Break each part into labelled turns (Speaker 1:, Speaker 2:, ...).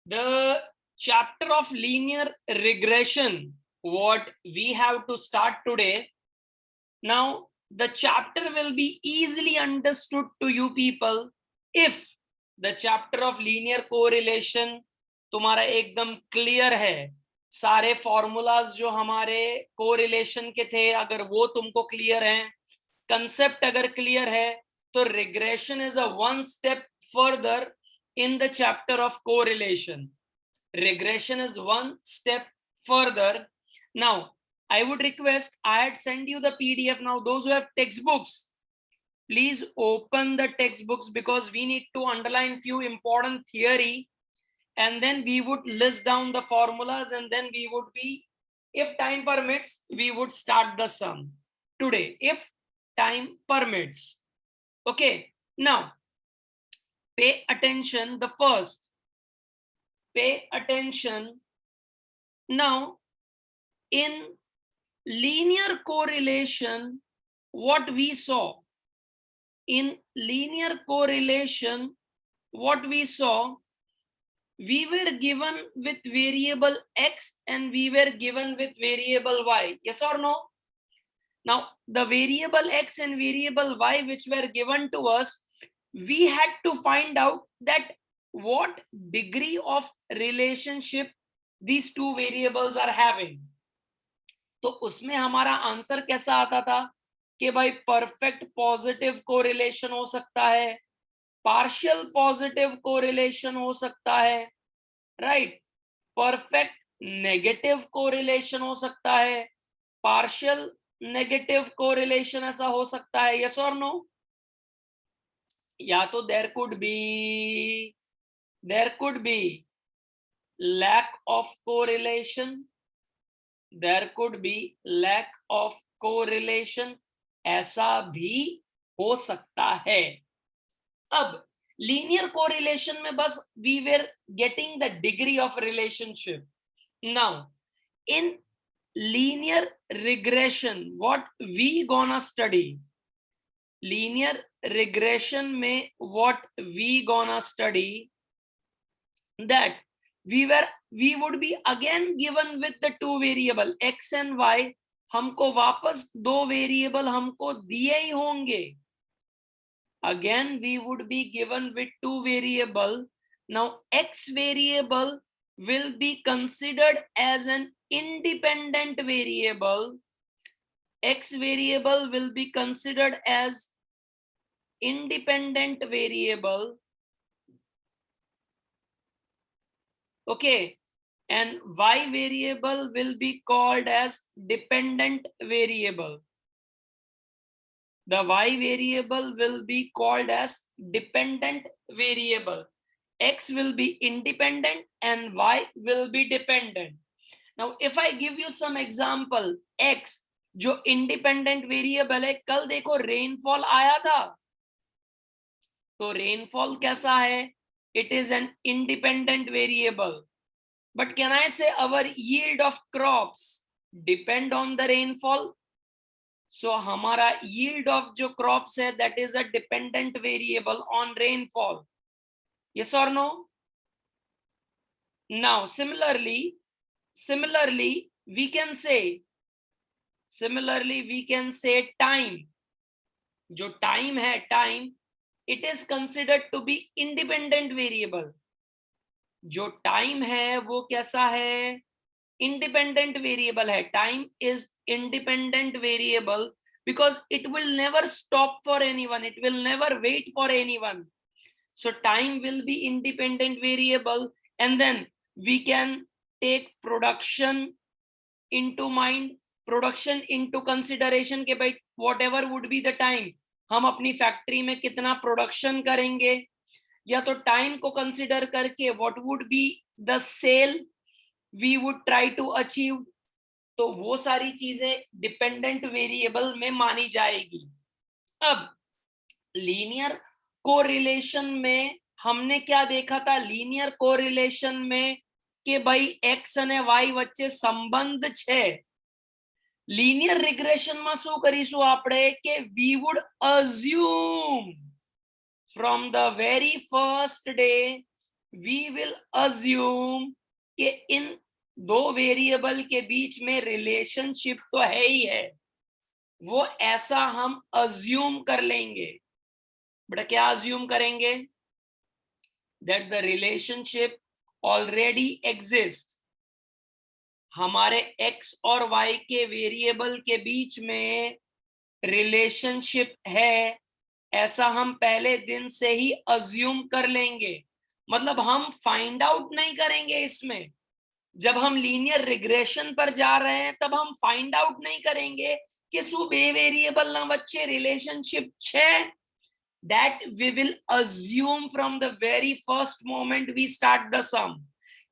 Speaker 1: The chapter of linear regression, what we have to start today. Now, the chapter will be easily understood to you people if the chapter of linear correlation तुम्हारा एकदम clear है, सारे formulas जो हमारे correlation के थे अगर वो तुमको क्लियर हैं, कंसेप्ट अगर क्लियर है, तो regression is a one step further in the chapter of correlation. Regression is one step further. Now, I would request, I had sent you the PDF. Now, those who have textbooks, please open the textbooks because we need to underline few important theory, and then we would list down the formulas, and then we would be, if time permits, we would start the sum today, if time permits. Okay, now, pay attention. The first, pay attention. Now, in linear correlation, what we saw, in linear correlation, what we saw, we were given with variable x and we were given with variable y. Yes or no? Now, the variable x and variable y which were given to us, we had to find out that what degree of relationship these two variables are having. तो उसमें हमारा answer कैसा आता था कि भाई perfect positive correlation हो सकता है, पार्शियल पॉजिटिव कोरिलेशन हो सकता है, राइट, परफेक्ट नेगेटिव कोरिलेशन हो सकता है, पार्शियल नेगेटिव कोरिलेशन ऐसा हो सकता है. यस और नो? या तो there could be lack of correlation, there could be lack of correlation, ऐसा भी हो सकता है. अब linear correlation में बस we were getting the degree of relationship. Now in linear regression what we gonna study, linear regression में what we gonna study, that we would be again given with the two variable x and y. हमको वापस दो variable हमको दिए ही होंगे. Again we would be given with two variable. Now x variable will be considered as an independent variable. X variable will be considered as independent variable. Okay, and y variable will be called as dependent variable. The y variable will be called as dependent variable. X will be independent and y will be dependent. Now if I give you some example, x जो independent variable है, कल देखो rainfall आया था, तो rainfall कैसा है? It is an independent variable. But can I say our yield of crops depend on the rainfall? So हमारा yield of जो crops है, that is a dependent variable on rainfall. Yes or no? Now similarly we can say time. जो time है, time, it is considered to be independent variable. जो time है वो कैसा है? इंडिपेंडेंट वेरिएबल है. Time is independent variable because it will never stop for anyone, it will never wait for anyone. So time will be independent variable, and then we can take production into mind, production into consideration के भाई whatever would be the time, हम अपनी factory में कितना production करेंगे, या तो time को कंसिडर करके what would be the sale we would try to achieve. तो वो सारी चीजें डिपेंडेंट वेरिएबल में मानी जाएगी. अब लीनियर कोरिलेशन में हमने क्या देखा था? लीनियर कोरिलेशन में कि भाई एक्स અને વાય વચ્ચે સંબંધ છે. लीनियर रिग्रेशन में શું કરીશું આપણે કે we would assume from the very first day we will assume कि इन दो वेरिएबल के बीच में रिलेशनशिप तो है ही है, वो ऐसा हम अज्यूम कर लेंगे। बेटा क्या अज्यूम करेंगे? That the relationship already exist. हमारे x और y के वेरिएबल के बीच में रिलेशनशिप है, ऐसा हम पहले दिन से ही अज्यूम कर लेंगे। मतलब हम फाइंड आउट नहीं करेंगे इसमें। जब हम लीनियर रिग्रेशन पर जा रहे हैं तब हम फाइंड आउट नहीं करेंगे कि શું બે વેરિયેબલ ના વચ્ચે રિલેશનશિપ છે। that we will assume from the very first moment we start the sum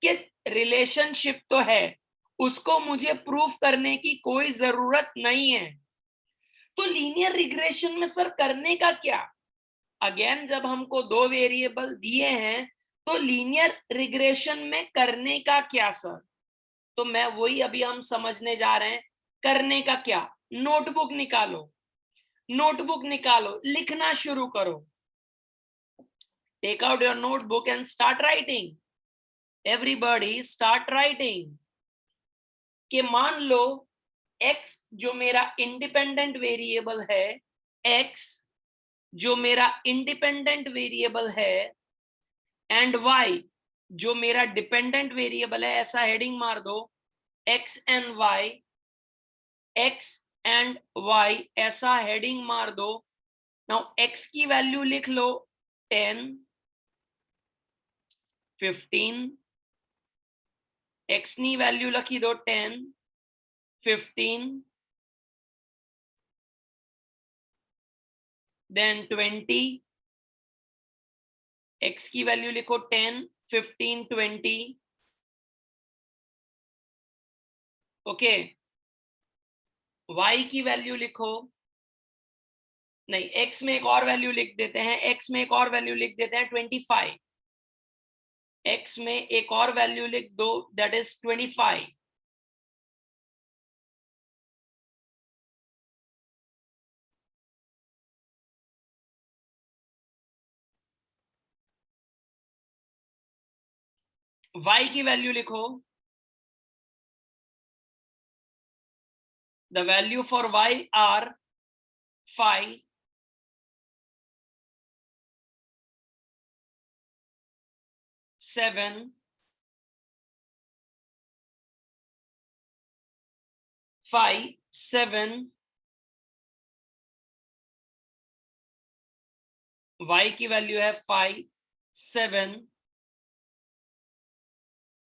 Speaker 1: कि रिलेशनशिप तो है, उसको मुझे प्रूफ करने की कोई जरूरत नहीं है। तो लीनियर रिग्रेशन में सर करने का क्या? अगेन जब हमको दो वेरिएबल दिए हैं तो लीनियर रिग्रेशन में करने का क्या सर? तो मैं वही अभी हम समझने जा रहे हैं। करने का क्या? नोटबुक निकालो, नोटबुक निकालो, लिखना शुरू करो। Take out your notebook and start writing. Everybody start writing. कि मान लो x जो मेरा इंडिपेंडेंट वेरिएबल है, x जो मेरा इंडिपेंडेंट वेरिएबल है, एंड y जो मेरा डिपेंडेंट वेरिएबल है, ऐसा हेडिंग मार दो, x एंड y ऐसा हेडिंग मार दो। नाउ x की वैल्यू लिख लो 10, 15, x ની वैल्यू लखी दो 10, 15, then 20, x की वैल्यू लिखो 10, 15, 20। ओके, y की वैल्यू लिखो, नहीं x में एक और वैल्यू लिख देते हैं, x में एक और वैल्यू लिख देते हैं 25, x में एक और वैल्यू लिख दो, दैट इज 25। y की वैल्यू लिखो, the value for y are 5, 7, 5, 7, y की वैल्यू है 5, 7,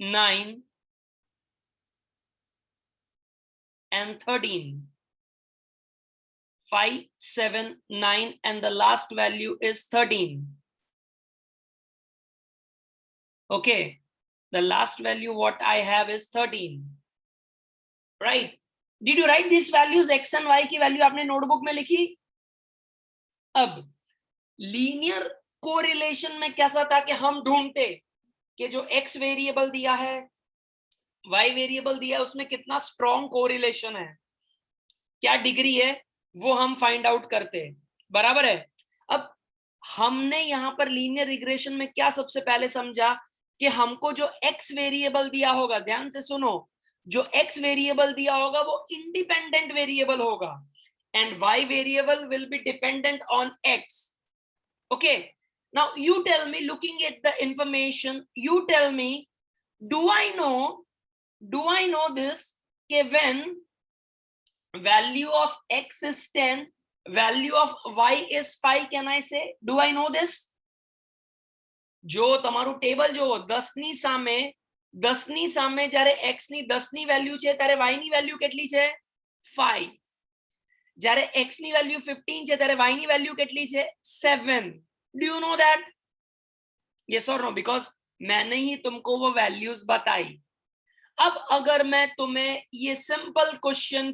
Speaker 1: 9 and 13। 5, 7, 9 and the last value is 13। Okay, the last value what I have is 13, right? Did you write these values? x and y की value आपने notebook में लिखी? अब linear correlation में कैसा था कि हम ढूंढते कि जो x वेरिएबल दिया है, y वेरिएबल दिया है, उसमें कितना स्ट्रॉन्ग कोरिलेशन है, क्या डिग्री है, वो हम फाइंड आउट करते हैं। बराबर है। अब हमने यहां पर लीनियर रिग्रेशन में क्या सबसे पहले समझा कि हमको जो x वेरिएबल दिया होगा, ध्यान से सुनो, जो x वेरिएबल दिया होगा वो इंडिपेंडेंट वेरिएबल होगा and y variable will be dependent on x। Okay, now you tell me, looking at the information, you tell me, do I know this कि when value of x is 10, value of y is 5, can I say? Do I know this? જો તમારું table જો 10 ની સામે જ્યારે x ની 10 ની value છે ત્યારે y ની વેલ્યુ કેટલી છે? 5। જ્યારે x ની વેલ્યુ 15 છે ત્યારે y ની વેલ્યુ કેટલી છે? 7। Do you know that? Yes or no? Because मैंने ही तुमको वो वैल्यूज बताई। अब अगर मैं तुम्हें ये सिंपल क्वेश्चन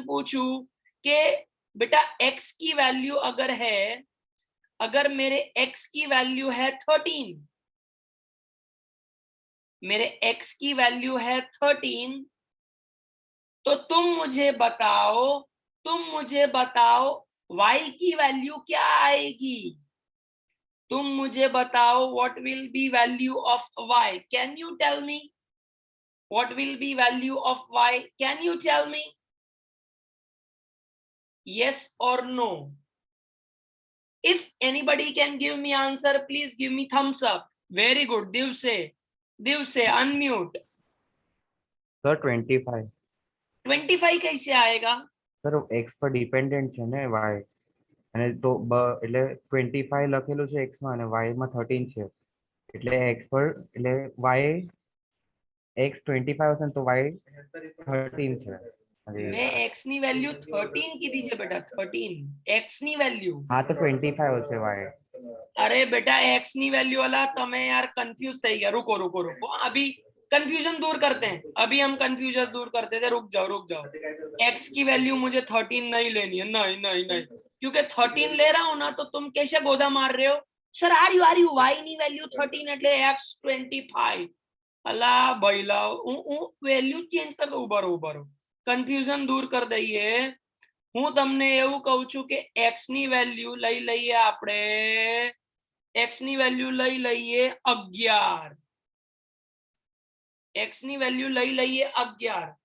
Speaker 1: पूछूं, कि बेटा x की वैल्यू अगर है, अगर मेरे x की वैल्यू है 13, मेरे x की वैल्यू है 13, तो तुम मुझे बताओ y की वैल्यू क्या आएगी? तुम मुझे बताओ what will be value of y. Can you tell me what will be value of y? Can you tell me? Yes or no? If anybody can give me answer, please give me thumbs up. Very good. Divse, unmute.
Speaker 2: Sir 25
Speaker 1: 25 कैसे आएगा?
Speaker 2: Sir x પર dependent છે ને y અને તો એટલે 25 લખેલું છે x માં અને y માં 13 છે એટલે x પર એટલે y x 25 હશે ને તો y 13 છે.
Speaker 1: मैं x ની વેલ્યુ 13 કીધી છે બેટા, 13 x ની વેલ્યુ.
Speaker 2: હા તો 25 હશે y.
Speaker 1: अरे बेटा x ની વેલ્यू वाला તમે यार कंफ्यूज થઈ ગયા. रुको रुको रुको, अभी कंफ्यूजन दूर करते हैं. अभी हम कंफ्यूजन दूर करते थे. रुक जाओ. x की वैल्यू मुझे 13 नहीं लेनी है. नहीं, क्योंकि 13 ले रहा हूं ना तो तुम कैसे गोदा मार रहे हो? सर आर यू y ની વેલ્યू 13 એટલે x 25. अला भैला હું વેલ્યુ ચેન્જ કરી દઉં. ઉભરો કન્ફ્યુઝન દૂર કરી દઈએ. હું તમને એવું કહું છું કે x ની વેલ્યુ લઈ લઈએ આપણે. x ની વેલ્યુ લઈ લઈએ 11. x ની વેલ્યू લઈ લઈએ 11.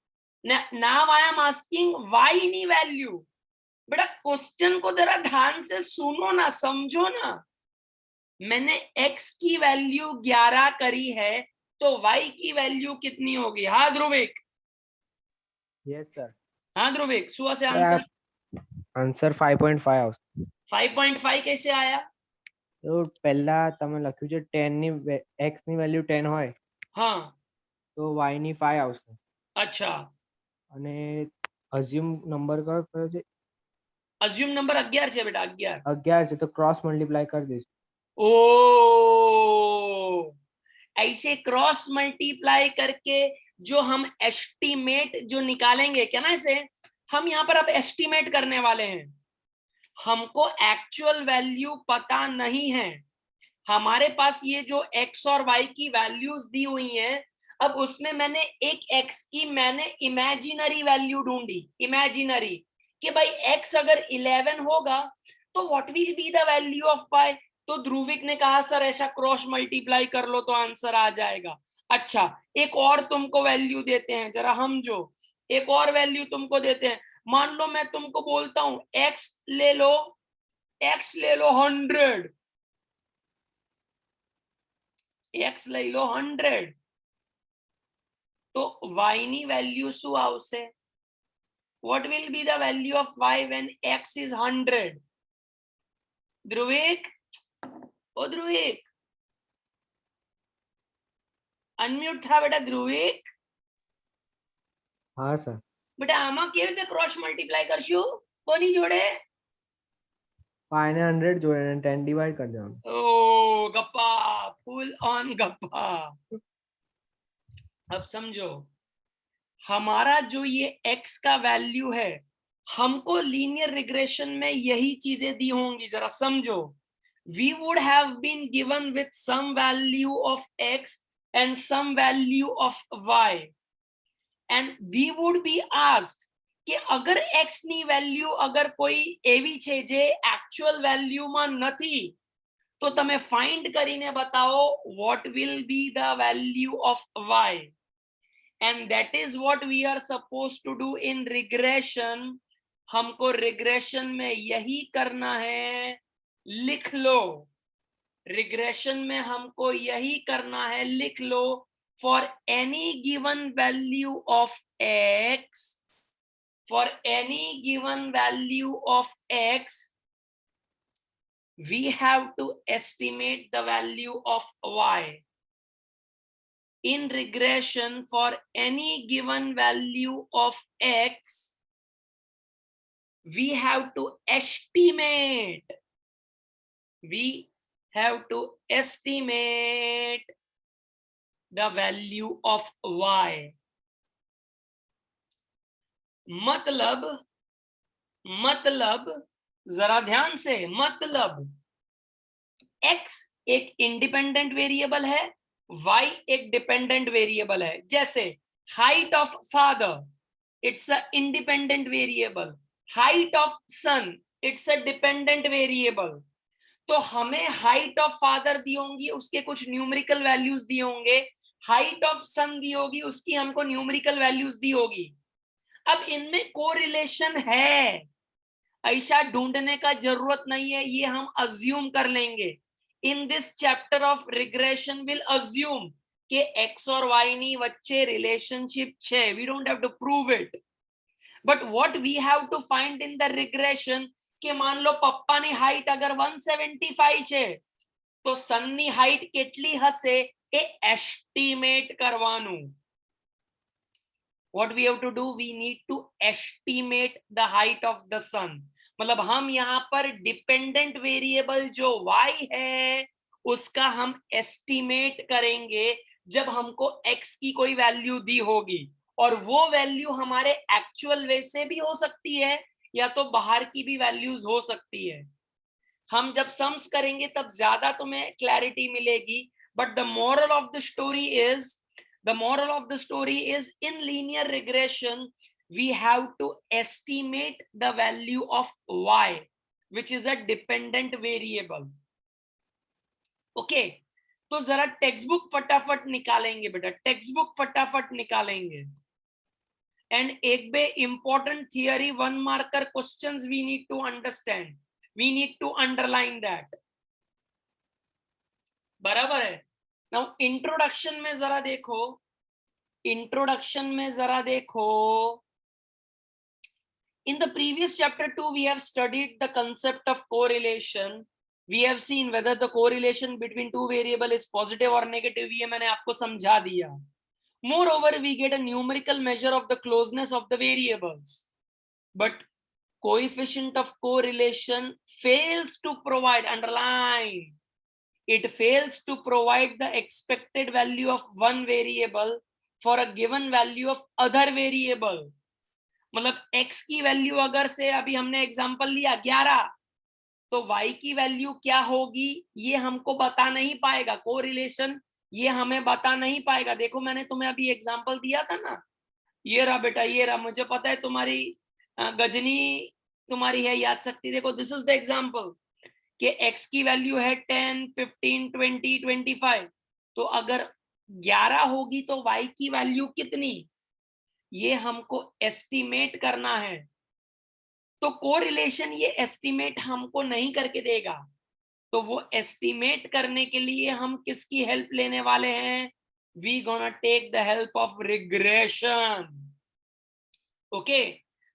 Speaker 1: Now I am asking y ની વેલ્યू. बेटा क्वेश्चन को जरा ध्यान से सुनो ना, समझो ना. मैंने x की वैल्यू 11 करी है तो y की वैल्यू कितनी होगी? हाँ ध्रुविक.
Speaker 3: Yes sir.
Speaker 1: हाँ ध्रुविक, શું હશે આન્સર?
Speaker 3: આન્સર 5.5 આવશે.
Speaker 1: 5.5 कैसे आया?
Speaker 3: તો પહેલા તમે લખ્યું છે 10 ની x ની વેલ્યુ 10 હોય
Speaker 1: हाँ
Speaker 3: તો y ની 5 આવશે.
Speaker 1: अच्छा,
Speaker 3: અને અઝ્યુમ નંબર કયો છે?
Speaker 1: अज्यूम नंबर 11 છે બેટા, 11.
Speaker 3: 11 છે તો ક્રોસ મલ્ટીપ્લાય કરી દઈશું.
Speaker 1: ओ ऐसे क्रॉस मल्टीप्लाई करके जो हम एस्टीमेट जो निकालेंगे क्या ना, इसे हम यहाँ पर अब एस्टीमेट करने वाले हैं. हमको एक्चुअल वैल्यू पता नहीं है. हमारे पास ये जो x और y की वैल्यूज दी हुई हैं, अब उसमें मैंने एक x की मैंने इमेजिनरी वैल्यू ढूंढी. इमेजिनरी कि भाई x अगर 11 होगा तो what will be the value of y. तो ध्रुविक ने कहा सर ऐसा क्रॉस मल्टीप्लाई कर लो तो आंसर आ जाएगा. अच्छा, एक और तुमको वैल्यू देते हैं, जरा हम जो एक और वैल्यू तुमको देते हैं. मान लो मैं तुमको बोलता हूं x ले लो 100. x લઈ લો 100 તો y ની વેલ્યુ શું આવશે? what will be the value of y when x is 100? Dhruvik, ओ ध्रुविक અનમ્યુટ થા બેટા. ध्रुविक
Speaker 3: હા સર.
Speaker 1: બેટા આમાં કેવી રીતે ક્રોસ મલ્ટીપ્લાય કરશું? કોની જોડે?
Speaker 3: 5 ને 100 જોડે અને 10 ડિવાઈડ કરી દેવાનું.
Speaker 1: ओ गप्पा, फुल ऑन गप्पा. अब समझो, हमारा जो ये x का वैल्यू है, हमको लीनियर रिग्रेशन में यही चीजें दी होंगी. जरा समझो, we would have been given with some value of x and some value of y, and we would be asked કે અગર x ની વેલ્યુ અગર કોઈ એવી છે જે actual value માં નથી તો તમે find કરીને बताओ what will be the value of y. And that is what we are supposed to do in regression. हमको regression में यही करना है. लिख लो, regression में हमको यही करना है. लिख लो, for any given value of x, for any given value of x, we have to estimate the value of y. In regression, for any given value of x, we have to estimate. We have to estimate the value of y. मतलब जरा ध्यान से, मतलब x एक independent variable है, y एक dependent variable है. जैसे height of father, it's a independent variable. Height of son, it's a dependent variable. तो हमें हाइट ऑफ फादर दी होंगी, उसके कुछ न्यूमेरिकल वैल्यूज दिए होंगे, हाइट ऑफ सन दी होगी, उसकी हमको न्यूमेरिकल वैल्यूज दी होगी। अब इनमें कोरिलेशन है, ऐसा ढूंढने का जरूरत नहीं है, ये हम अज्यूम कर लेंगे। In this chapter of regression will assume कि एक्स और वाई ની વચ્ચે રિલેશનશિપ છે, we don't have to prove it, but what we have to find in the regression કે मान लो પપ્પાની હાઈટ અગર 175 છે તો સનની હાઈટ કેટલી હશે એ એસ્ટિમેટ કરવાનું. What we have to do, we need to estimate the height of the sun. मतलब हम यहाँ पर डिपेंडेंट वेरिएबल जो y है उसका हम एस्टिमेट करेंगे जब हमको x की कोई वैल्यू दी होगी, और वो वैल्यू हमारे एक्चुअल वे से भी हो सकती है या तो बाहर की भी वैल्यूज हो सकती है। हम जब सम्स करेंगे तब ज्यादा तुम्हें क्लैरिटी मिलेगी, but the moral of the story is in linear regression we have to estimate the value of y, which is a dependent variable. Okay, तो जरा टेक्स्ट बुक फटाफट निकालेंगे बेटा, टेक्स्ट बुक फटाफट निकालेंगे। एंड एक बे important theory 1 marker questions we need to understand, we need to underline that. बराबर है। नाउ इंट्रोडक्शन में जरा देखो, इंट्रोडक्शन में जरा देखो, in the previous chapter 2 we have studied the concept of correlation. We have seen whether the correlation between two variable is positive or negative, ये मैंने आपको समझा दिया। Moreover, we get a numerical measure of the closeness of the variables, but coefficient of correlation fails to provide, underline, it fails to provide the expected value of one variable for a given value of other variable. मतलब x की value अगर से अभी हमने example लिया 11, तो y की value क्या होगी ये हमको बता नहीं पाएगा, कोरिलेशन ये हमें बता नहीं पाएगा। देखो मैंने तुम्हें अभी एग्जांपल दिया था ना, ये रहा बेटा, ये रहा, मुझे पता है तुम्हारी गजनी तुम्हारी है याद शक्ति। देखो दिस इज द एग्जांपल कि x की वैल्यू है 10, 15, 20, 25, तो अगर 11 होगी तो y की वैल्यू कितनी, ये हमको एस्टिमेट करना है। तो कोरिलेशन ये एस्टिमेट हमको नहीं करके देगा, तो वो एस्टिमेट करने के लिए हम किसकी हेल्प लेने वाले हैं? We gonna take the help of regression. Okay,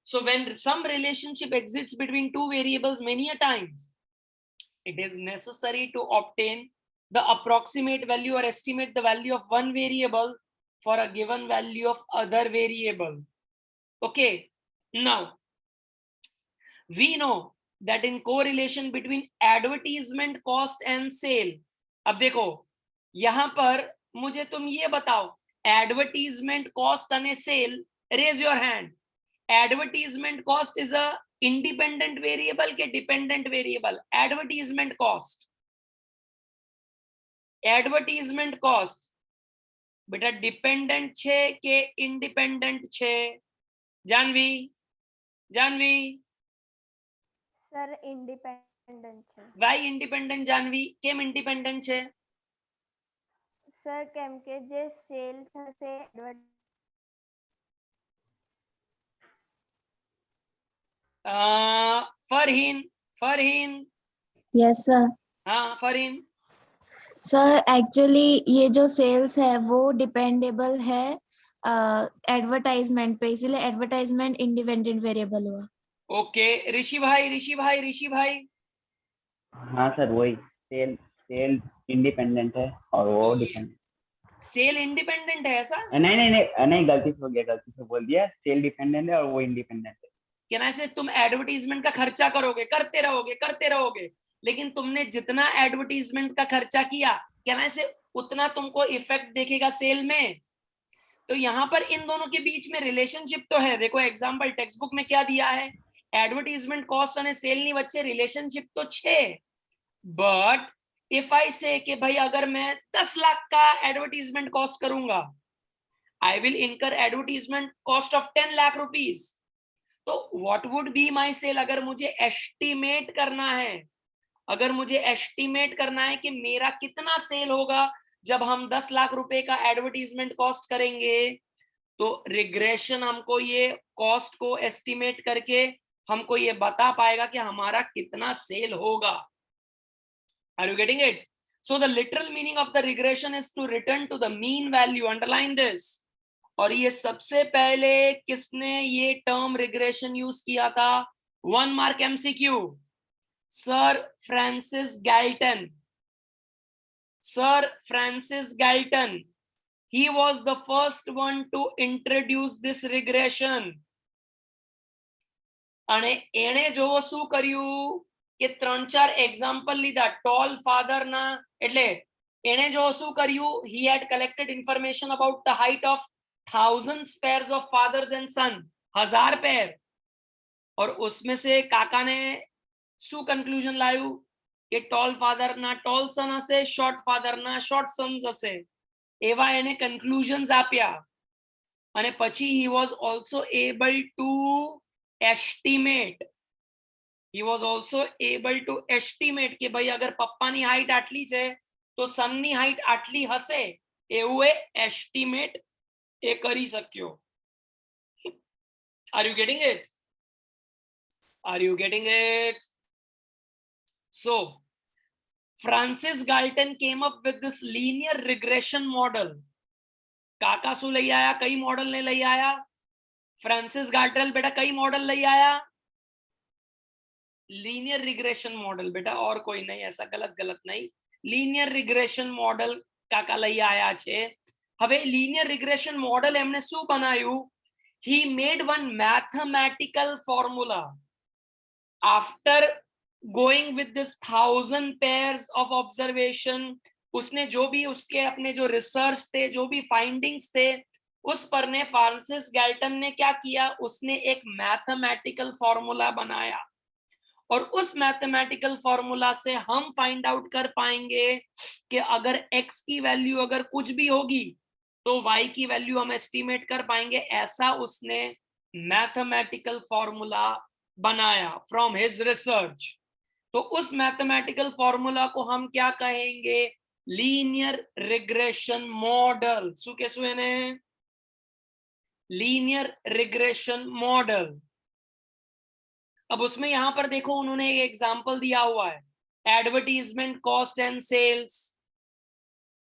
Speaker 1: so when some relationship exists between two variables many a times, it is necessary to obtain the approximate value or estimate the value of one variable for a given value of other variable. Okay, now we know that in correlation between advertisement cost and sale, अब देखो यहां पर मुझे तुम ये बताओ, advertisement cost and sale, raise your hand, advertisement cost is a independent variable के dependent variable? advertisement cost बेटा डिपेंडेंट छे के इंडिपेंडेंट छे? जानवी
Speaker 4: सर इंडिपेंडेंट છે।
Speaker 1: Why independent Jahnavi? केम इंडिपेंडेंट छे?
Speaker 4: સર કેમ કે જે સેલ થશે
Speaker 1: फरहीन
Speaker 5: यस सर।
Speaker 1: हाँ फरहीन।
Speaker 5: सर एक्चुअली ये जो सेल्स है वो डिपेंडेबल है एडवर्टाइजमेंट पे, इसीलिए एडवर्टाइजमेंट इंडिपेंडेंट वेरिएबल हुआ।
Speaker 1: ओके, ऋषि भाई।
Speaker 6: हाँ सर वही, सेल इंडिपेंडेंट है और वो डिपेंडेंट।
Speaker 1: सेल इंडिपेंडेंट है ऐसा?
Speaker 6: नहीं गलती से हो गया, गलती से बोल दिया, सेल डिपेंडेंट है और वो इंडिपेंडेंट है।
Speaker 1: क्या ऐसे तुम एडवर्टीजमेंट का खर्चा करोगे, करते रहोगे, लेकिन तुमने जितना एडवर्टीजमेंट का खर्चा किया क्या ऐसे उतना तुमको इफेक्ट देखेगा सेल में। तो यहाँ पर इन दोनों के बीच में रिलेशनशिप तो है। देखो एग्जांपल टेक्स्ट बुक में क्या दिया है, एडवर्टीजमेंट कॉस्ट અને સેલની વચ્ચે रिलेशनशिप तो છે, बट इफ आई से कि भाई अगर मैं 10 लाख का एडवर्टीजमेंट कॉस्ट करूंगा, I will incur advertisement cost of 10 lakh rupees, तो what would be my sale? अगर मुझे एस्टिमेट करना है, अगर मुझे एस्टिमेट करना है कि मेरा कितना सेल होगा जब हम 10 लाख रुपए का एडवर्टीजमेंट कॉस्ट करेंगे, तो रिग्रेशन हमको ये कॉस्ट को एस्टिमेट करके हमको ये बता पाएगा कि हमारा कितना सेल होगा। Are you getting it? So the literal meaning of the regression is to return to the mean value. Underline this. और ये सबसे पहले किसने ये टर्म रिग्रेशन यूज किया था? 1 mark MCQ, sir Francis Galton. Sir Francis Galton, he was the first one to introduce this regression. અને એણે જોવો શું કર્યું કે 3-4 એક્ઝામ્પલ લીધા ટોલ ફાધર ના, એટલે એણે જો શું કર્યું, he had collected information about the height of thousands pairs of fathers and son, 1000 પેર, और उसमें से કાકા ને શું કન્ક્લુઝન લાવ્યું કે ટોલ ફાધર ના ટોલ સન હશે, શોર્ટ ફાધર ના શોર્ટ સન્સ હશે, એવા એને કન્ક્લુઝન્સ આપ્યા. અને પછી he was also able to estimate, he was also able to estimate કે ભાઈ અગર પપ્પાની હાઈટ આટલી છે તો સનની હાઈટ આટલી હશે, એવું એ એસ્ટિમેટ એ કરી શક્યો. Are you getting it? Are you getting it? So Francis Galton came up with this linear regression model. કાકા શું લઈ આયા, કઈ મોડલ ને લઈ આયા? फ्रांसिस गाल्टन बेटा कई मॉडल लई आया? लीनियर रिग्रेशन मॉडल बेटा, और कोई नहीं, ऐसा गलत नहीं, लीनियर रिग्रेशन मॉडल काका लई आया छे. હવે लीनियर रिग्रेशन मॉडल એમણે શું બનાવ્યું? he made one mathematical formula after going with this 1000 pairs of observation. उसने जो भी उसके अपने जो रिसर्च थे, जो भी फाइंडिंग्स थे, उस पर ने फ्रांसिस गैल्टन ने क्या किया, उसने एक मैथमेटिकल फॉर्मूला बनाया. और उस मैथमेटिकल फॉर्मूला से हम फाइंड आउट कर पाएंगे कि अगर x की वैल्यू अगर कुछ भी होगी तो y की वैल्यू हम एस्टिमेट कर पाएंगे. ऐसा उसने मैथमेटिकल फॉर्मूला बनाया फ्रॉम हिज रिसर्च. तो उस मैथमेटिकल फॉर्मूला को हम क्या कहेंगे? Linear regression model. શું કહેશું એને? Linear regression model. अब उसमें यहां पर देखो उन्होंने एक एग्जांपल दिया हुआ है, एडवर्टीजमेंट कॉस्ट एंड सेल्स.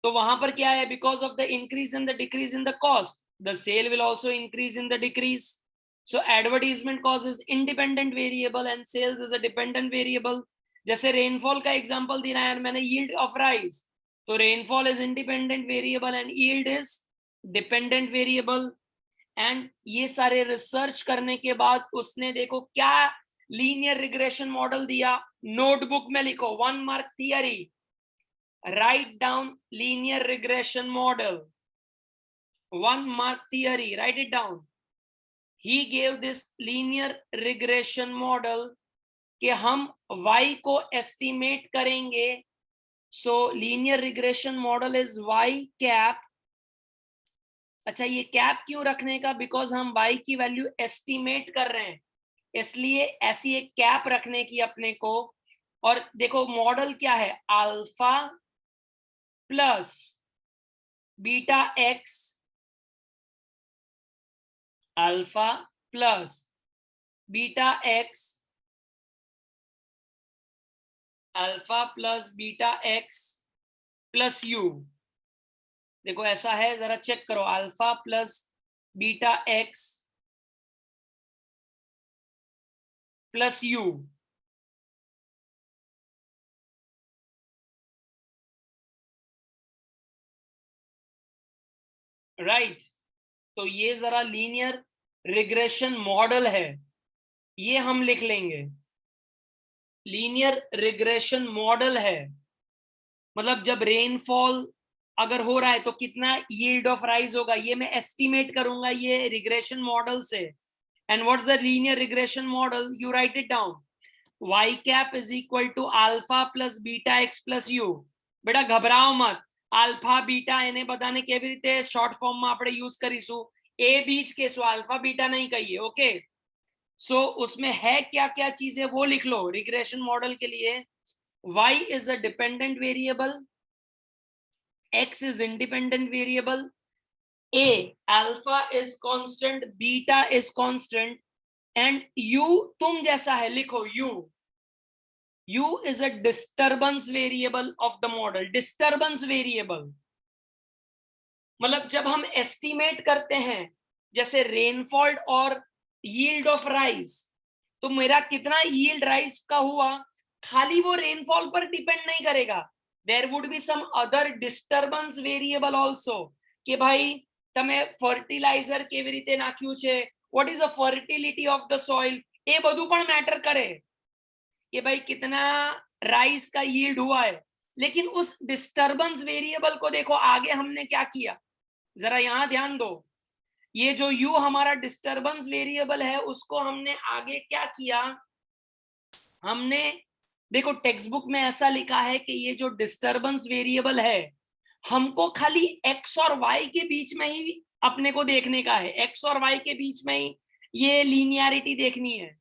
Speaker 1: तो वहां पर क्या है? Because of the increase in the decrease in the cost, the sale will also increase in the decrease. So advertisement cost is independent variable and sales is a dependent variable. जैसे rainfall का example दिया है मैंने, yield of rice, तो rainfall is independent variable and yield is dependent variable. And ये सारे research करने के बाद उसने देखो क्या लीनियर रिग्रेशन मॉडल दिया. नोटबुक में लिखो 1 mark theory, write down linear regression model, 1 mark theory, right it down. He gave this linear regression model कि हम y को एस्टिमेट करेंगे. सो linear regression model is y cap. अच्छा, ये कैप क्यों रखने का? बिकॉज हम y की वैल्यू एस्टिमेट कर रहे हैं, इसलिए ऐसी एक कैप रखने की अपने को. और देखो मॉडल क्या है? Alpha plus beta x, alpha plus beta x, alpha plus beta x plus you. देखो ऐसा है, जरा चेक करो, alpha plus beta x plus you. Right, तो ये जरा लीनियर रिग्रेशन मॉडल है, ये हम लिख लेंगे. लीनियर रिग्रेशन मॉडल है मतलब जब रेनफॉल अगर हो रहा है तो कितना यील्ड ऑफ राइस होगा, ये मैं एस्टिमेट करूंगा ये रिग्रेशन मॉडल से. And what's the linear regression model? You write it down. y cap is equal to alpha plus beta x plus u. बेटा घबराओ मत, अल्फा बीटा એને બધાને કેવી રીતે શોર્ટ ફોર્મમાં આપણે યુઝ કરીશું? એ બીજ કહેશું, अल्फा बीटा नहीं कहिए. ओके, सो उसमें है क्या क्या चीजें वो लिख लो रिग्रेशन मॉडल के लिए. y is a dependent variable, x is independent variable, a alpha is constant, beta is constant, and u तुम जैसा है लिखो u is a disturbance variable of the model. disturbance variable मतलब जब हम एस्टिमेट करते हैं जैसे रेनफॉल और यील्ड ऑफ राइस, तो मेरा कितना यील्ड राइस का हुआ खाली वो रेनफॉल पर डिपेंड नहीं करेगा. There would be some other disturbance variable also કે ભાઈ તમે ફર્ટિલાઇઝર કેવી રીતે નાખ્યું છે, what is the fertility of the soil, એ બધું પણ मैटर करे कि भाई कितना राइस का यील्ड हुआ है. लेकिन उस डिस्टर्बेंस वेरिएबल को देखो आगे हमने क्या किया, जरा यहां ध्यान दो. ये जो u हमारा डिस्टर्बेंस वेरिएबल है उसको हमने आगे क्या किया, हमने देखो टेक्स्ट बुक में ऐसा लिखा है कि ये जो डिस्टर्बेंस वेरिएबल है हमको खाली x और y के बीच में ही अपने को देखने का है, x और y के बीच में ही ये लीनियरिटी देखनी है.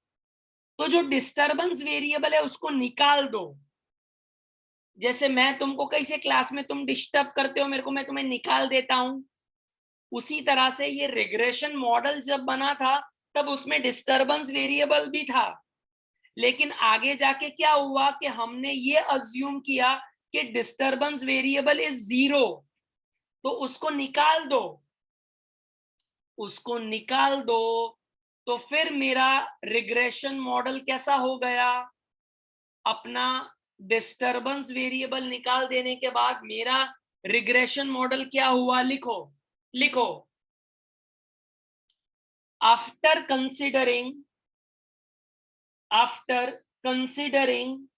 Speaker 1: तो जो डिस्टर्बेंस वेरिएबल है उसको निकाल दो. जैसे मैं तुमको कैसे क्लास में तुम डिस्टर्ब करते हो मेरे को, मैं तुम्हें निकाल देता हूं, उसी तरह से ये रिग्रेशन मॉडल जब बना था तब उसमें डिस्टर्बेंस वेरिएबल भी था. लेकिन आगे जाके क्या हुआ कि हमने ये अज्यूम किया कि डिस्टर्बेंस वेरिएबल इज 0, तो उसको निकाल दो, उसको निकाल दो. तो फिर मेरा रिग्रेशन मॉडल कैसा हो गया, अपना डिस्टर्बेंस वेरिएबल निकाल देने के बाद मेरा रिग्रेशन मॉडल क्या हुआ, लिखो after considering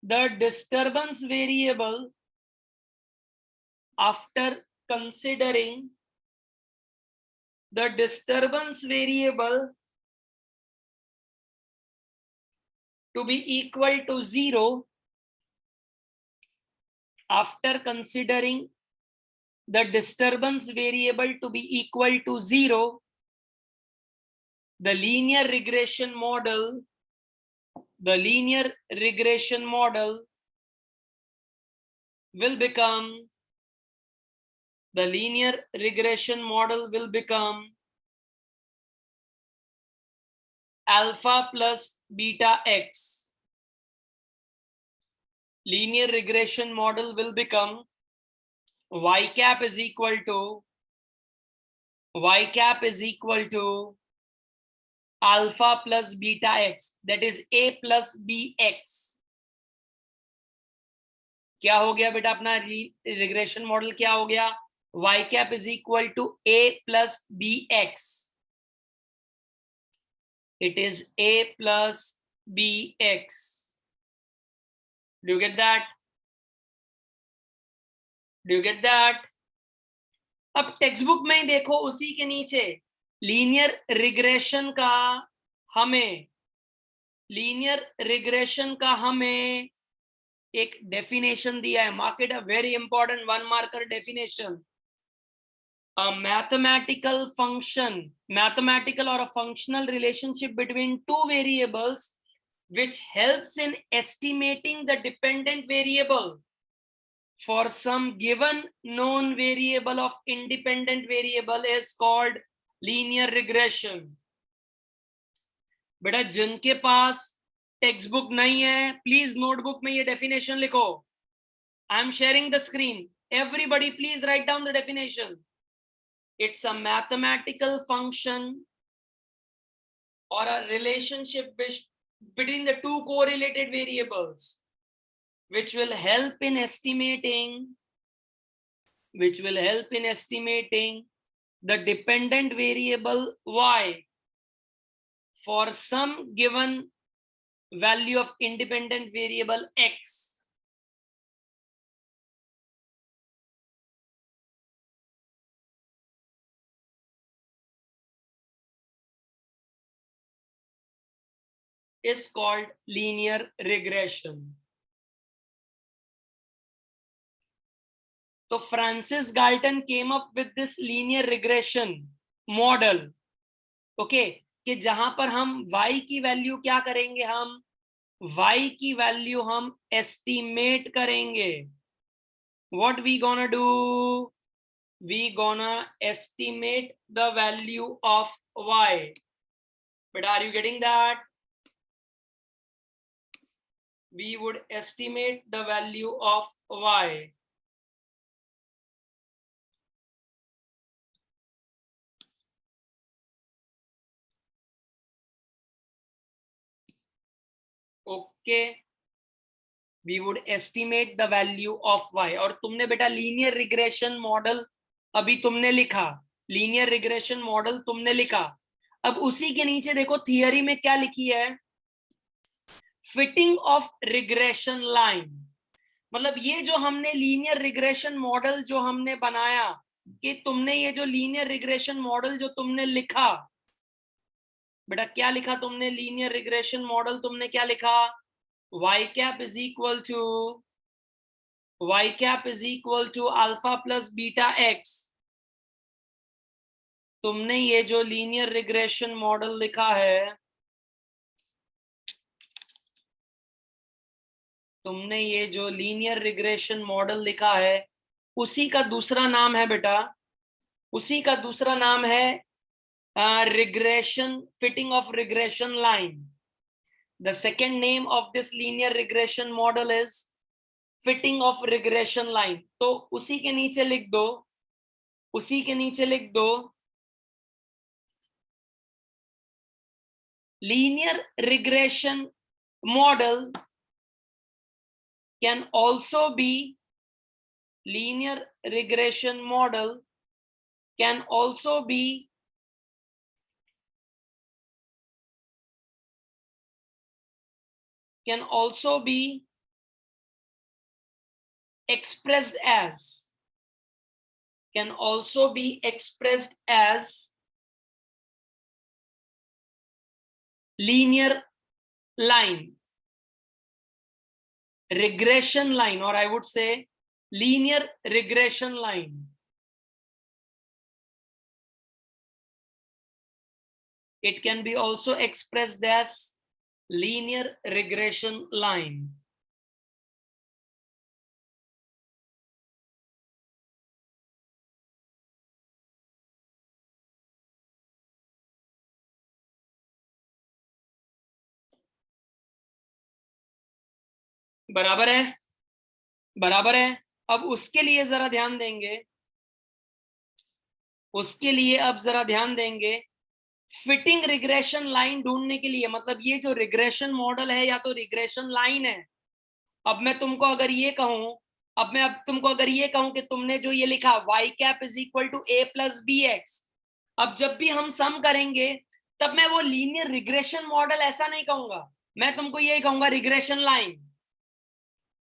Speaker 1: the disturbance variable, after considering the disturbance variable to be equal to 0, after considering the disturbance variable to be equal to 0, the linear regression model will become alpha plus beta x. Linear regression model will become y cap is equal to alpha plus beta x, that is a plus bx. क्या हो गया बेटा अपना regression model, क्या हो गया, y cap is equal to a plus bx. It is a plus bx. Do you get that? अब text book में देखो उसी के नीचे लीनियर रिग्रेशन का हमें एक डेफिनेशन दिया है. Mark it, a very important 1 marker definition. A mathematical or a functional relationship between two variables which helps in estimating the dependent variable for some given known variable of independent variable is called linear regression. बेटा जिनके पास text book नहीं है please notebook में ये definition लिखो. I am sharing the screen, everybody please write down the definition. It's a mathematical function or a relationship between the two correlated variables which will help in estimating the dependent variable y for some given value of independent variable x. Is called linear regression. So Francis Galton came up with this linear regression model, okay, कि जहां पर हम y की value क्या करेंगे, हम y की value हम एस्टिमेट करेंगे. What we gonna do? We gonna estimate the value of y. But are you getting that? We would estimate the value of y. Okay. We would estimate the value of y. और तुमने बेटा linear regression model अभी तुमने लिखा, linear regression model तुमने लिखा. अब उसी के नीचे देखो थियरी में क्या लिखी है, फिटिंग ऑफ रिग्रेशन लाइन. मतलब ये जो हमने लीनियर रिग्रेशन मॉडल जो हमने बनाया, कि तुमने ये जो लीनियर रिग्रेशन मॉडल जो तुमने लिखा, बेटा क्या लिखा तुमने लीनियर रिग्रेशन मॉडल, तुमने क्या लिखा, y cap is equal to alpha plus beta x. तुमने ये जो लीनियर रिग्रेशन मॉडल लिखा है, तुमने ये जो लीनियर रिग्रेशन मॉडल लिखा है, उसी का दूसरा नाम है बेटा, उसी का दूसरा नाम है regression, fitting of regression line. The second name of this linear regression model is fitting of regression line. तो उसी के नीचे लिख दो, उसी के नीचे लिख दो, linear regression model can also be, linear regression model can also be expressed as, can also be expressed as linear line, regression line, or I would say linear regression line. It can be also expressed as linear regression line. बराबर है, बराबर है. अब उसके लिए जरा ध्यान देंगे, उसके लिए अब जरा ध्यान देंगे, फिटिंग रिग्रेशन लाइन ढूंढने के लिए, मतलब ये जो रिग्रेशन मॉडल है या तो रिग्रेशन लाइन है. अब मैं तुमको अगर ये कहूं, अब तुमको अगर ये कहूं कि तुमने जो ये लिखा y cap is equal to a plus b x, अब जब भी हम सम करेंगे तब मैं वो लीनियर रिग्रेशन मॉडल ऐसा नहीं कहूंगा, मैं तुमको यही कहूंगा रिग्रेशन लाइन.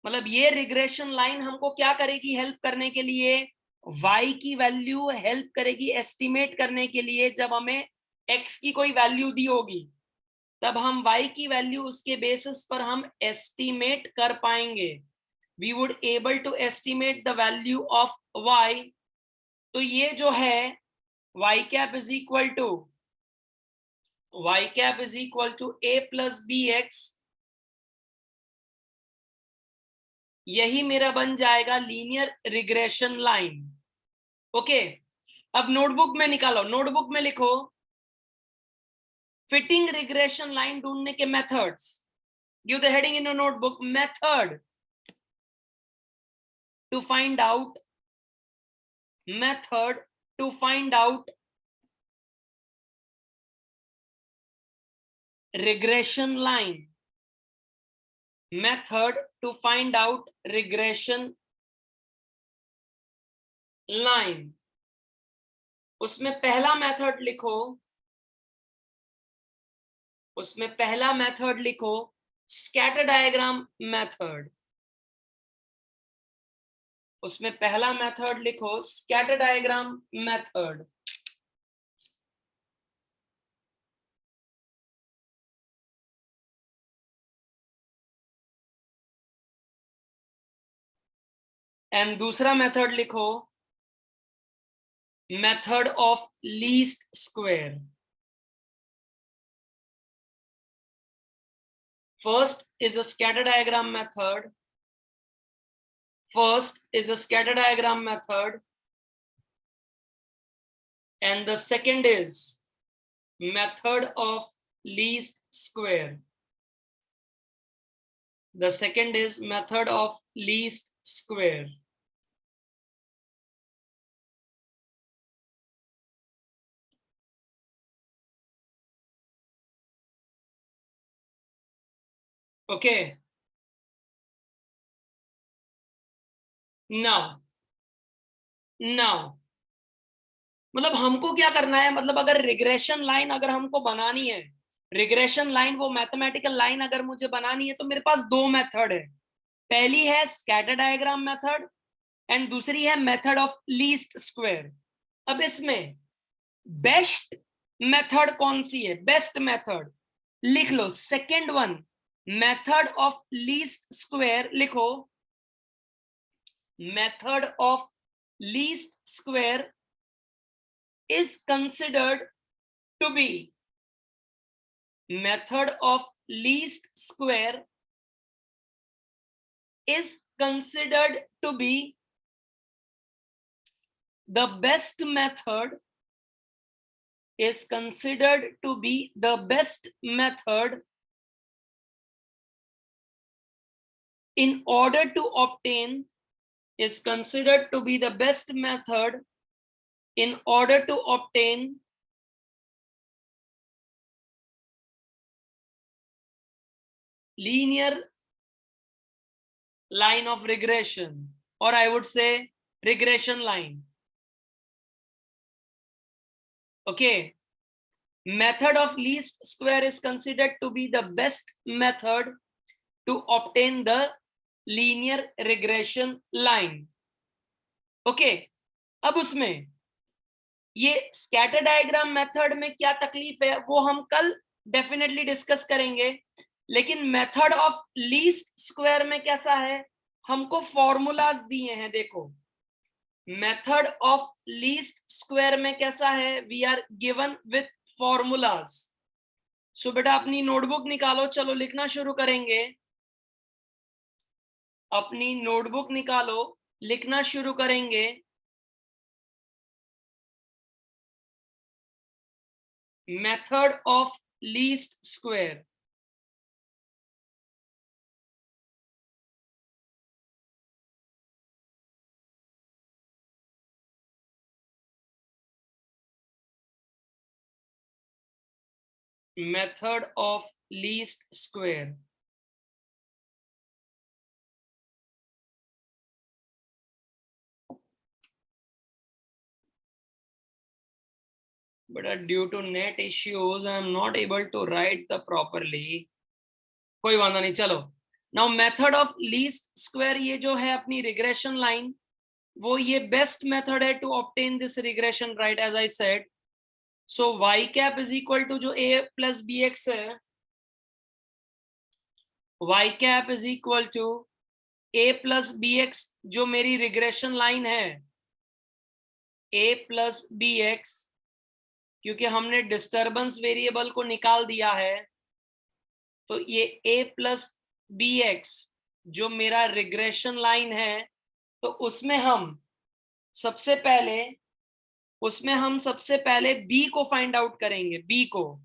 Speaker 1: मतलब ये रिग्रेशन लाइन हमको क्या करेगी, हेल्प करने के लिए, y की वैल्यू हेल्प करेगी एस्टिमेट करने के लिए. जब हमें x की कोई वैल्यू दी होगी तब हम y की वैल्यू उसके बेसिस पर हम एस्टिमेट कर पाएंगे. We would able to estimate the value of y. तो ये जो है y cap is equal to a plus b x, यही मेरा बन जाएगा लीनियर रिग्रेशन लाइन. ओके, अब नोटबुक में निकालो, नोटबुक में लिखो फिटिंग रिग्रेशन लाइन ढूंढने के methods. Give the heading in your notebook, method to find out, method to find out regression line, method to find out regression line. उसमें पहला method लिखो, उसमें पहला मेथड लिखो स्कैटर डायग्राम मेथड. उसमें पहला मेथड लिखो स्कैटर डायग्राम मेथड. एंड दूसरा मेथड लिखो method of least square. First is a scatter diagram method. First is a scatter diagram method. And the second is method of least square. The second is method of least square. Okay. Now मतलब हमको क्या करना है, मतलब अगर regression line अगर हमको बनानी है, रिग्रेशन लाइन वो मैथमेटिकल लाइन अगर मुझे बनानी है, तो मेरे पास दो मेथड है. पहली है स्कैटर डायग्राम मेथड एंड दूसरी है मेथड ऑफ लीस्ट स्क्वायर. अब इसमें बेस्ट मेथड कौन सी है? बेस्ट मेथड लिख लो, second one, method of least square लिखो. Method of least square is considered to be, method of least square is considered to be the best method, is considered to be the best method in order to obtain, is considered to be the best method in order to obtain linear line of regression, or I would say regression line. Okay, method of least square is considered to be the best method to obtain the linear regression line. Okay, अब उसमें ये scatter diagram method में क्या तकलीफ है वो हम कल डेफिनेटली डिस्कस करेंगे, लेकिन मेथड ऑफ लीस्ट स्क्वायर में कैसा है, हमको फॉर्मूलाज दिए हैं. देखो मेथड ऑफ लीस्ट स्क्वायर में कैसा है, we are given with formulas. So बेटा अपनी नोटबुक निकालो, चलो लिखना शुरू करेंगे. अपनी नोटबुक निकालो, लिखना शुरू करेंगे. Method of least square. Method of least square. But due to net issues, I am not able to write the properly. कोई वांधा नहीं, चलो. Now method of least square, ये जो है अपनी regression line, वो ये best method है to obtain this regression, right? As I said, so y cap is equal to जो a plus bx है, y cap is equal to a plus bx, जो मेरी regression line है, a plus bx, क्योंकि हमने disturbance variable को निकाल दिया है, तो ये a प्लस बी एक्स जो मेरा रिग्रेशन लाइन है, तो उसमें हम सबसे पहले b को फाइंड आउट करेंगे, b को.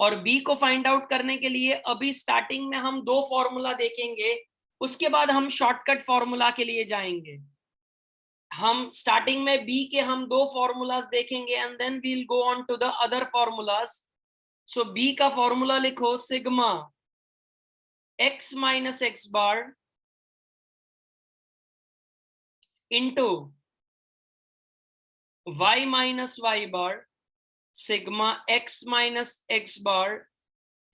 Speaker 1: और b को फाइंड आउट करने के लिए अभी स्टार्टिंग में हम दो फॉर्मूला देखेंगे, उसके बाद हम शॉर्टकट फॉर्मूला के लिए जाएंगे. हम स्टार्टिंग में b के हम दो फॉर्मूलाज देखेंगे and then we will go on to the other formulas. So b का फॉर्मूला लिखो, sigma x minus x bar into y minus y bar, sigma x minus x bar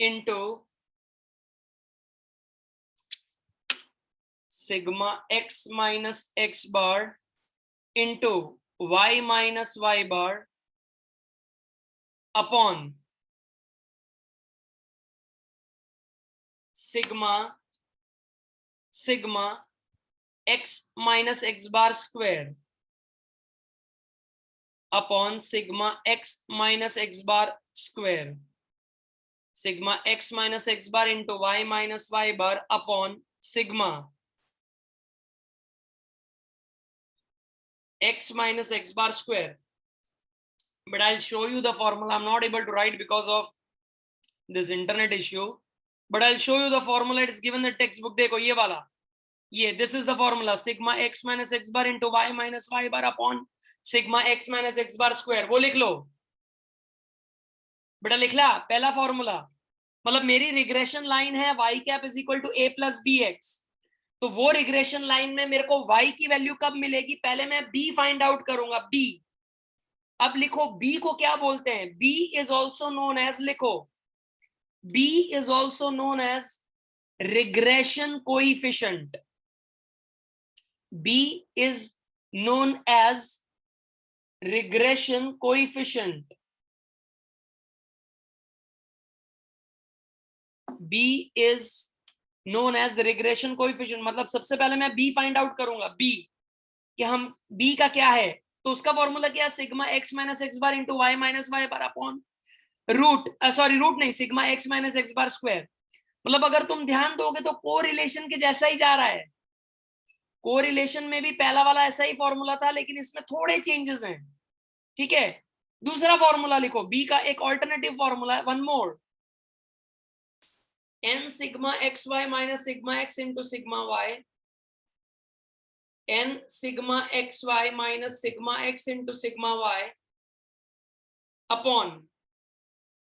Speaker 1: into sigma x minus x bar into y minus y bar upon sigma x minus x bar square upon sigma x minus x bar square. sigma x minus x bar into y minus y bar upon sigma x minus x bar square. But I'll show you the formula. I'm not able to write because of this internet issue, but I'll show you the formula. It is given in the textbook. देखो ये वाला, ये this is the formula, sigma x minus x bar into y minus y bar upon sigma x minus x bar square. वो लिख लो बेटा, लिख ला पहला formula. मतलब मेरी रिग्रेशन लाइन है y cap is equal to a plus b x. तो वो रिग्रेशन लाइन में मेरे को y की वैल्यू कब मिलेगी? पहले मैं b फाइंड आउट करूंगा, b. अब लिखो b को क्या बोलते हैं? b is also known as, लिखो b is also known as regression coefficient. b is known as regression coefficient. b is known as the regression coefficient. मतलब सबसे पहले मैं b फाइंड आउट करूंगा, b कि हम b का क्या है. तो उसका फॉर्मूला क्या है? Sigma x minus x bar into y minus y bar upon root, sorry root नहीं, sigma x minus x bar square. मतलब अगर तुम ध्यान दोगे तो कोरिलेशन के जैसा ही जा रहा है. कोरिलेशन में भी पहला वाला ऐसा ही फॉर्मूला था, लेकिन इसमें थोड़े चेंजेस हैं. ठीक है, दूसरा फॉर्मूला लिखो, b का एक ऑल्टरनेटिव फॉर्मूला है, one more, n sigma xy minus sigma x into sigma y, n sigma xy minus sigma x into sigma y upon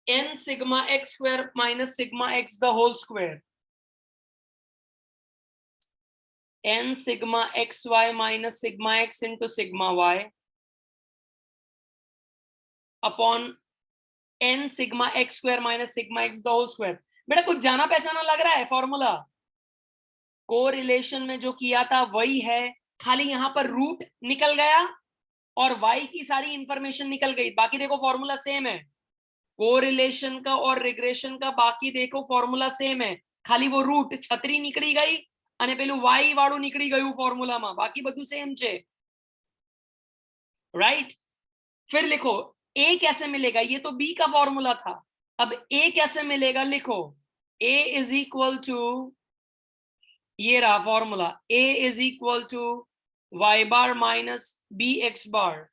Speaker 1: n sigma x square minus sigma x the whole square. N sigma xy minus sigma x into sigma y upon n sigma x square minus sigma x the whole square. बेटा कुछ जाना पहचाना लग रहा है? Formula correlation में जो किया था वही है, खाली यहां पर रूट निकल गया और y की सारी इंफॉर्मेशन निकल गई. बाकी देखो फॉर्मूला सेम है, कोरिलेशन का और रिग्रेशन का. बाकी देखो फॉर्मूला सेम है, खाली वो रूट छतरी निकली गई અને પેલું y વાળું નીકળી ગયું ફોર્મ્યુલામાં. બાકી બધું સેમ છે, राइट. फिर लिखो a कैसे मिलेगा? ये तो b का फॉर्मूला था. अब a कैसे मिलेगा? लिखो a इज इक्वल टू, ये रहा formula, a is equal to y bar minus b x bar.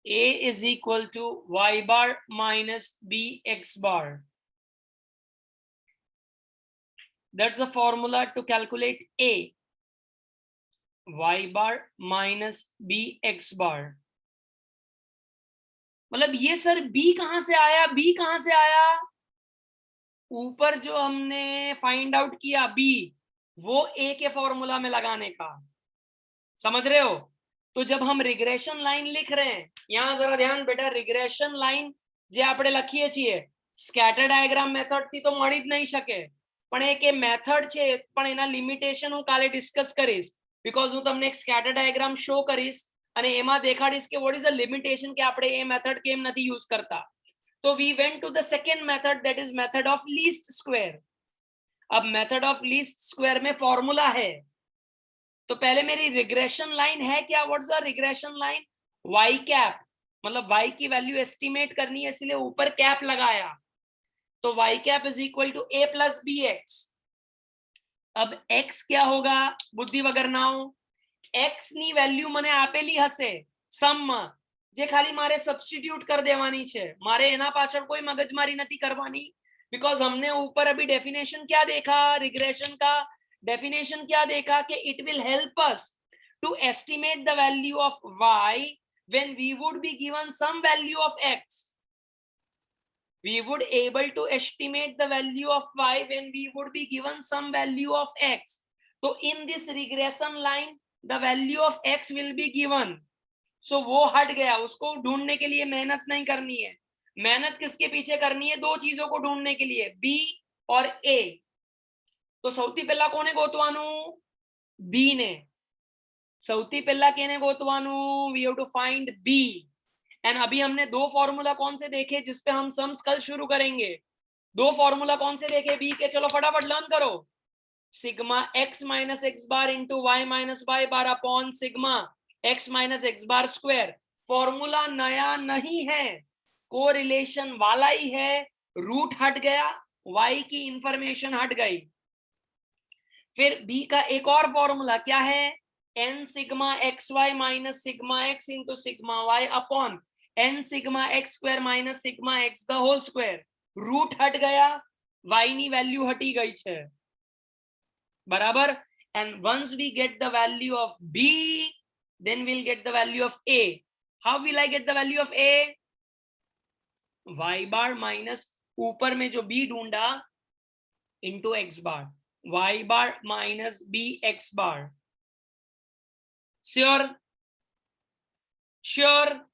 Speaker 1: a is equal to y bar minus bx bar. That's the formula to calculate a. y bar minus bx bar. मतलब ये sir b कहां से आया? b कहां से आया? ऊपर जो हमने फाइंड आउट किया b, वो a के फॉर्मूला में लगाने का. समझ रहे हो? तो जब हम रिग्रेशन लाइन लिख रहे हैं, यहाँ जरा ध्यान बेटा, रिग्रेशन लाइन जे આપણે લખીએ છીએ સ્કેટર ડાયાગ્રામ મેથડ થી તો મળી જ નહીં શકે, પણ એક એ મેથડ છે, પણ એના લિમિટેશન હું કાલે ડિસ્કસ કરીશ. બીકોઝ હું તમને એક સ્કેટર ડાયાગ્રામ શો કરીશ અને એમાં દેખાડીશ કે what is the limitation કે આપણે એ મેથડ કેમ નથી યુઝ કરતા. તો we went to the second method, that is method of least square. अब मेथड ऑफ लीस्ट स्क्वायर में फॉर्मूला है. तो पहले मेरी रिग्रेशन लाइन है क्या? What's the regression line? y cap, मतलब y की वैल्यू एस्टिमेट करनी है, इसलिए ऊपर कैप लगाया. तो y cap is equal to a plus b x. अब x क्या होगा? बुद्धि वगर नाउ, x ની વેલ્યુ મને આપેલી હશે સમ માં, જે ખાલી મારે સબસ્ટિટ્યુટ कर દેવાની છે. મારે એના પાછળ કોઈ મગજમારી નથી કરવાની, बिकॉज हमने ऊपर अभी डेफिनेशन क्या देखा? रिग्रेशन का डेफिनेशन क्या देखा कि it will help us to estimate the value of y when we would be given some value of x. We would able to estimate the value of y when we would be given some value of x. So in this regression line the value of x will be given. So वो हट गया, उसको ढूंढने के लिए मेहनत नहीं करनी है. मेहनत किसके पीछे करनी है? दो चीजों को ढूंढने के लिए, b और a. तो સૌથી પહેલા કોને ગોતવાનું? b ને. સૌથી પહેલા કેને ગોતવાનું? we have to find b. And अभी हमने दो फॉर्मूला कौन से देखे जिस पे हम सम्स कल शुरू करेंगे? दो फॉर्मूला कौन से देखे b के? चलो फटाफट लर्न करो. Sigma x minus x bar into y minus y bar upon sigma x minus x bar square, formula नया नहीं है, कोरिलेशन वाला ही है, रूट हट गया, y की इंफॉर्मेशन हट गई। फिर b का एक और फॉर्मूला क्या है, n sigma x y minus sigma x into sigma y upon n sigma x square minus sigma x the whole square, root हट गया, y ની વેલ્યુ હટી ગઈ છે, બરાબર। and once we get the value of b, then we'll get the value of a. how will I get the value of a? y bar minus ऊपर में जो b ढूंढा into x bar, y bar minus b x bar. Sure sure.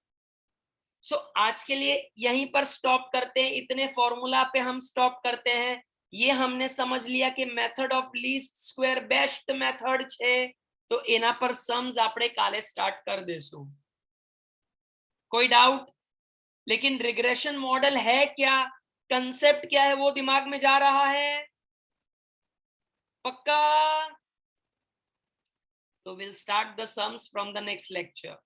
Speaker 1: So आज के लिए यहीं पर stop करते हैं, इतने फॉर्मूला पे हम स्टॉप करते हैं। ये हमने समझ लिया कि method of least square best method छे, तो एना पर सम्स આપણે કાલે સ્ટાર્ટ कर देसु। कोई डाउट? लेकिन रिग्रेशन मॉडल है क्या, कंसेप्ट क्या है, वो दिमाग में जा रहा है? पक्का? तो will start the sums from the next lecture.